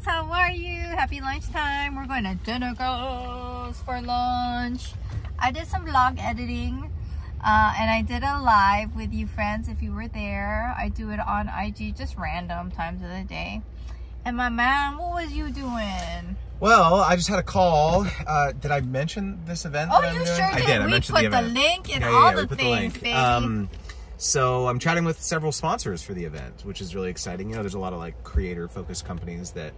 friends, how are you? Happy lunchtime. We're going to Dinner Girls for lunch. I did some vlog editing and I did a live with you friends if you were there. I do it on IG, just random times of the day. And my man, what was you doing? Well, I just had a call. Did I mention this event? Oh, you sure did. I did. I mentioned the event. We put the link in all the things, baby. So I'm chatting with several sponsors for the event, which is really exciting. You know, there's a lot of like creator-focused companies that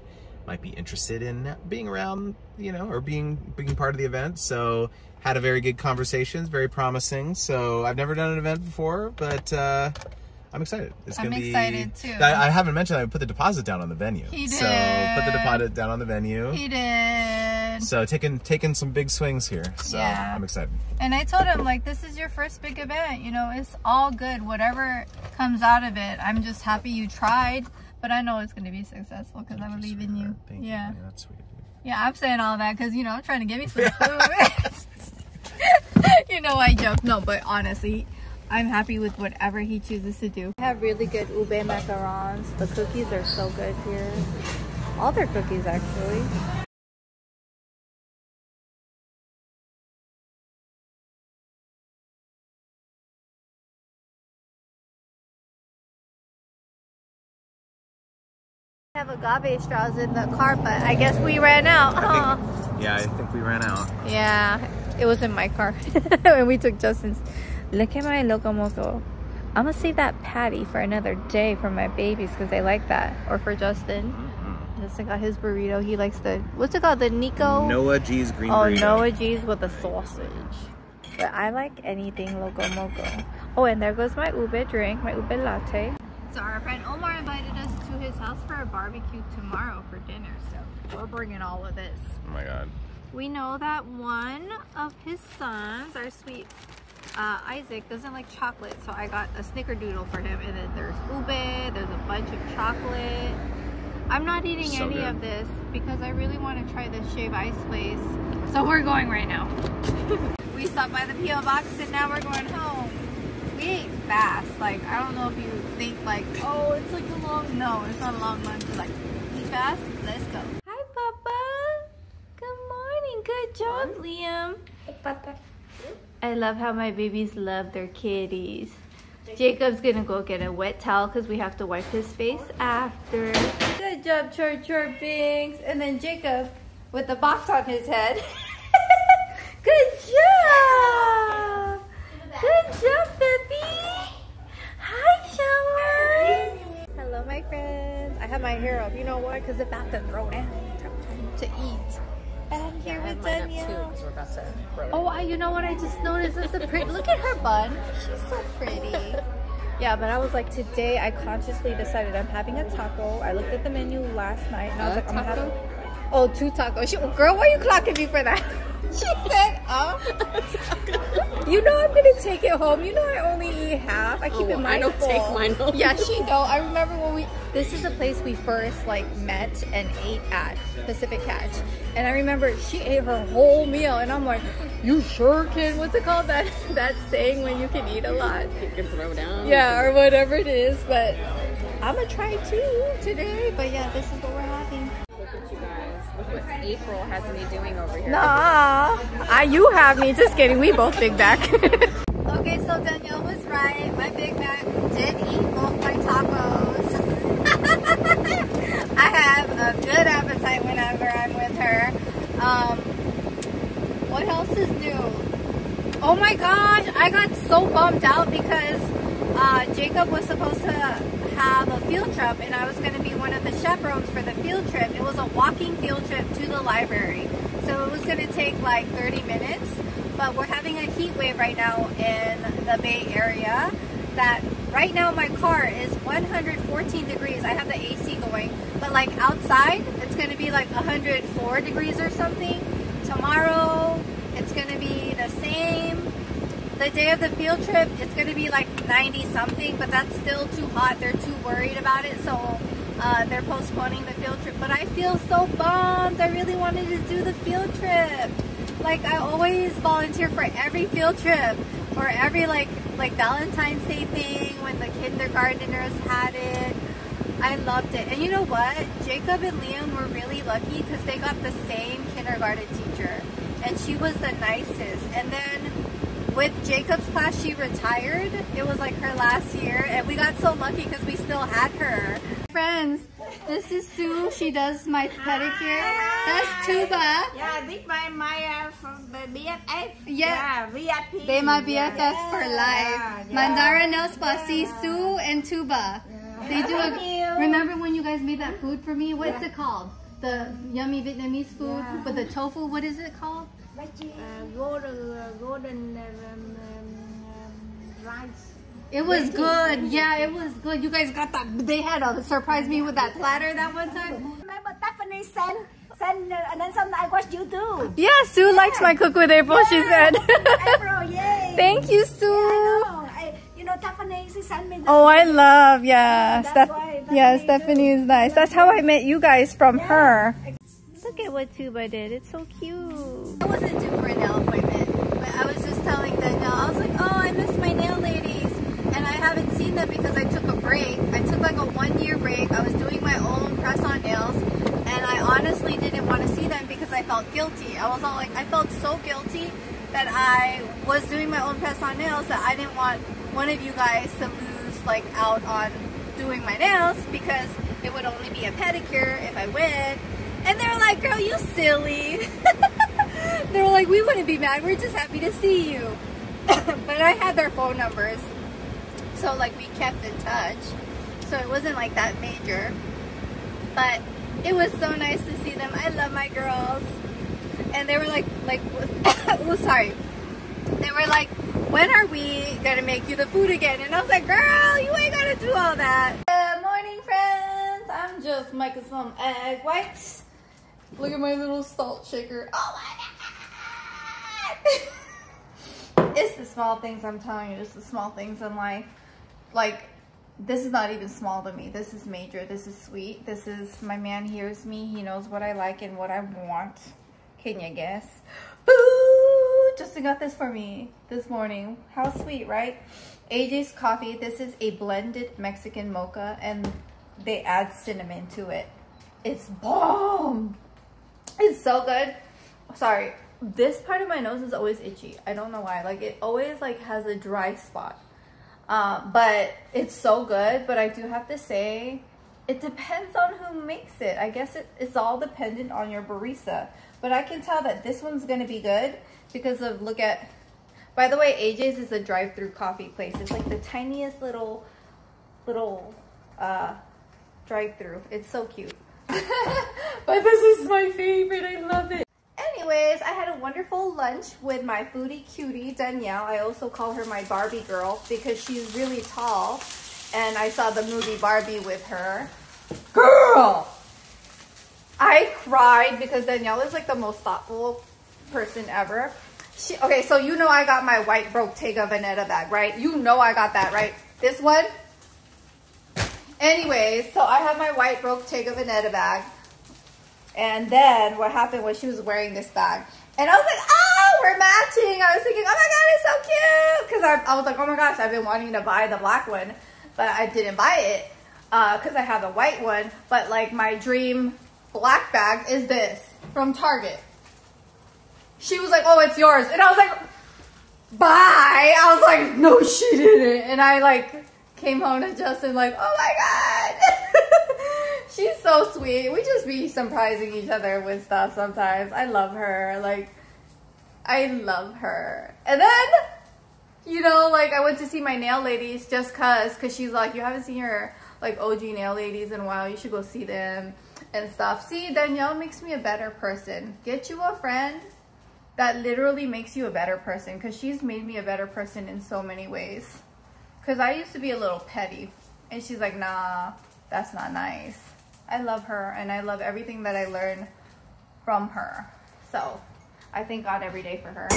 might be interested in being around, you know, or being part of the event. So had a very good conversations, very promising. So I've never done an event before, but I'm excited. I'm excited too. I haven't mentioned I put the deposit down on the venue. He did. So put the deposit down on the venue. He did. So taking some big swings here. So yeah. I'm excited. And I told him, like, this is your first big event. You know, it's all good. Whatever comes out of it, I'm just happy you tried. But I know it's going to be successful because I believe in you. Thank you. Yeah, that's sweet. Yeah, I'm saying all that because, you know, I'm trying to get me some food. You know, I joke. No, but honestly, I'm happy with whatever he chooses to do. I have really good ube macarons. The cookies are so good here. All their cookies, actually. I have agave straws in the car, but I guess we ran out. I think we ran out. Yeah, it was in my car. And we took Justin's. Look at my Locomoco. I'm gonna save that patty for another day for my babies because they like that. Or for Justin. Justin got his burrito. He likes the, what's it called? The Nico? Noah G's green burrito. Oh, Noah G's with the sausage. But I like anything Locomoco. Oh, and there goes my ube drink, my ube latte. So our friend Omar invited us to his house for a barbecue tomorrow for dinner. So we're bringing all of this. Oh my God. We know that one of his sons, our sweet Isaac, doesn't like chocolate, so I got a snickerdoodle for him. And then there's ube, there's a bunch of chocolate. I'm not eating any of this because I really want to try this Shave Ice place. So we're going right now. We stopped by the P.O. box and now we're going home. We ate fast. Like, I don't know if you think like, oh, it's like a long, no, it's not a long lunch. It's like, eat fast, let's go. Hi, Papa. Good morning. Good job, Liam. Hey, Papa. I love how my babies love their kitties. Jacob's gonna go get a wet towel because we have to wipe his face after. Good job, Chor Binks. And then Jacob with the box on his head. Good job. Good job, baby. Hi, Shower. Hello, my friends. I have my hair up. You know why? Because it's about to throw down to eat. And I'm here with Danielle. Oh, you know what I just noticed? It's a pretty. Look at her bun. She's so pretty. Yeah, but I was like, today I consciously decided I'm having a taco. I looked at the menu last night and I was like, I'm gonna have. Oh, 2 tacos. Girl, why are you clocking me for that? She said, you know I'm gonna take it home. You know I only eat half. I keep it mindful. I don't take mine home. Yeah, she know. I remember when this is a place we first like met and ate at, Pacific Catch. And I remember she ate her whole meal and I'm like, you sure can, what's it called? That saying when you can eat a lot. You can throw down. Yeah, or whatever it is. But I'm gonna try too today. But yeah, this is what we're having. Look at you guys. Look what April has me doing over here. Nah, you have me. Just kidding. We both Big Mac. Okay, so Danielle was right. My Big Mac did eat both my tacos. I have a good appetite whenever I'm with her. What else is new? Oh my gosh, I got so bummed out because Jacob was supposed to have a field trip and I was going to be one of the chaperones for the field trip. It was a walking field trip to the library. So it was going to take like 30 minutes. But we're having a heat wave right now in the Bay Area that right now my car is 114 degrees. I have the AC going. But like outside, it's going to be like 104 degrees or something. Tomorrow, it's going to be the same. The day of the field trip, it's going to be like 90 something, but that's still too hot. They're too worried about it, so they're postponing the field trip. But I feel so bummed. I really wanted to do the field trip. Like, I always volunteer for every field trip or every like Valentine's Day thing when the kindergarteners had it. I loved it. And you know what? Jacob and Liam were really lucky because they got the same kindergarten teacher. And she was the nicest. And then with Jacob's class, she retired. It was like her last year. And we got so lucky because we still had her. Friends, this is Sue. She does my pedicure. That's Tuba. Yeah, this my from the BFF. Yeah. VIP. They my BFFs for life. Mandara Nail Spa. See, Sue and Tuba. They do a. Remember when you guys made that food for me? What's it called? The yummy Vietnamese food with the tofu. What is it called? Golden rice. It was good. Yeah, it was good. You guys got that. They had surprised me with that platter that one time. Remember Stephanie sent and then some I watched you too. Yeah, Sue likes my Cook with April. She said. April, yay. Thank you, Sue. You know, Stephanie, she sent me. Oh, I love, yeah. That's Stephanie is nice. That's how I met you guys from her. Look at what Tuba did. It's so cute. I wasn't due for a nail appointment, but I was just telling Danielle, I was like, oh, I miss my nail ladies. And I haven't seen them because I took a break. I took like a 1-year break. I was doing my own press-on nails. And I honestly didn't want to see them because I felt guilty. I was all like, I felt so guilty that I was doing my own press-on nails that I didn't want one of you guys to lose like out on doing my nails because it would only be a pedicure if I went. And they were like, girl, you silly. They were like, we wouldn't be mad. We're just happy to see you. But I had their phone numbers. So like we kept in touch. So it wasn't like that major. But it was so nice to see them. I love my girls. And they were like, oh, sorry. They were like, when are we gonna make you the food again? And I was like, girl, you ain't gotta do all that. Good morning, friends. I'm just making some egg whites. Look at my little salt shaker. Oh my God. It's the small things, I'm telling you. It's the small things in life. Like, this is not even small to me. This is major. This is sweet. This is, my man hears me. He knows what I like and what I want. Can you guess? Boo! Justin got this for me this morning. How sweet, right? AJ's Coffee. This is a blended Mexican mocha and they add cinnamon to it. It's bomb. It's so good. Sorry. This part of my nose is always itchy. I don't know why. Like, it always like has a dry spot. But it's so good. But I do have to say, it depends on who makes it. I guess it's all dependent on your barista. But I can tell that this one's going to be good because of, look at, by the way, AJ's is a drive-through coffee place. It's like the tiniest little drive-through. It's so cute. But this is my favorite. I love it. Anyways, I had a wonderful lunch with my foodie cutie, Danielle. I also call her my Barbie girl because she's really tall. And I saw the movie Barbie with her. Girl! I cried because Danielle is like the most thoughtful person ever. Okay, so you know I got my white Bottega Veneta bag, right? You know I got that, right? This one? Anyways, so I have my white Bottega Veneta bag. And then what happened was she was wearing this bag. And I was like, oh, we're matching. I was thinking, oh my God, it's so cute. Because I was like, oh my gosh, I've been wanting to buy the black one. But I didn't buy it because I have the white one. But like my dream black bag is this from Target. She was like, oh, it's yours. And I was like, bye. I was like, no, she didn't. And I like came home to Justin like, oh my God. She's so sweet. We just be surprising each other with stuff sometimes. I love her. Like, I love her. And then, you know, like I went to see my nail ladies just cause she's like, you haven't seen your like OG nail ladies in a while. You should go see them and stuff. See, Danielle makes me a better person. Get you a friend that literally makes you a better person because she's made me a better person in so many ways. Because I used to be a little petty and she's like, nah, that's not nice. I love her and I love everything that I learned from her. So I thank God every day for her.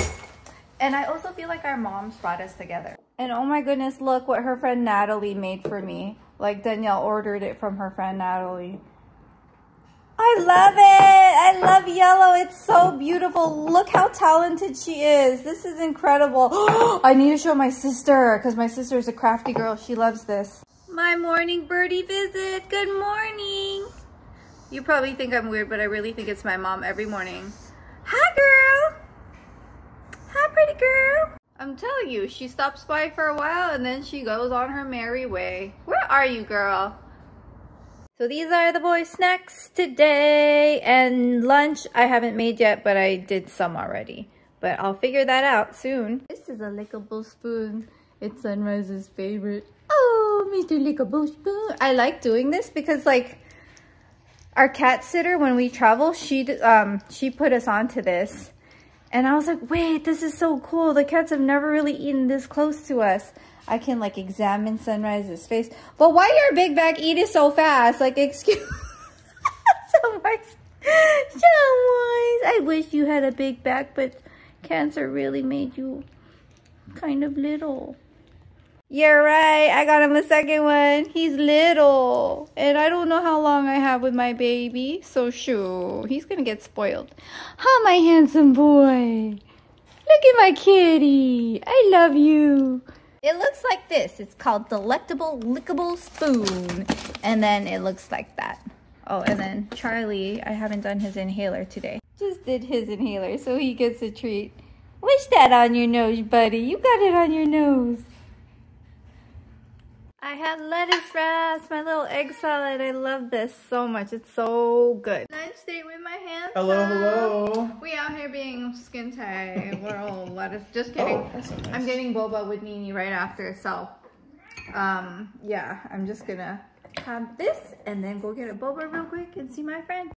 And I also feel like our moms brought us together. And oh my goodness, look what her friend Natalie made for me. Like Danielle ordered it from her friend Natalie. I love it. I love yellow. It's so beautiful. Look how talented she is. This is incredible. I need to show my sister because my sister is a crafty girl. She loves this. My morning birdie visit. Good morning. You probably think I'm weird, but I really think it's my mom every morning. Hi, girl. Hi, pretty girl. I'm telling you, she stops by for a while and then she goes on her merry way. Where are you, girl? So these are the boys' snacks today, and lunch I haven't made yet, but I did some already. But I'll figure that out soon. This is a lickable spoon. It's Sunrise's favorite. Oh, Mr. Lickable Spoon. I like doing this because, like, our cat sitter, when we travel, she put us onto this. And I was like, wait, this is so cool. The cats have never really eaten this close to us. I can, like, examine Sunrise's face. But why your big bag eat it so fast? Like, excuse Sunrise. I wish you had a big bag, but cancer really made you kind of little. You're right. I got him a second one. He's little. And I don't know how long I have with my baby. So, shoo. He's going to get spoiled. Oh, my handsome boy. Look at my kitty. I love you. It looks like this. It's called Delectable Lickable Spoon. And then it looks like that. Oh, and then Charlie, I haven't done his inhaler today. Just did his inhaler, so he gets a treat. Wish that on your nose, buddy. You got it on your nose. I had lettuce wraps, my little egg salad. I love this so much. It's so good. Lunch date with my hands. Hello, hello. We out here being skin tight. We're all lettuce. Just kidding. Oh, that's so nice. I'm getting boba with Nini right after. So, yeah, I'm just gonna have this and then go get a boba real quick and see my friend.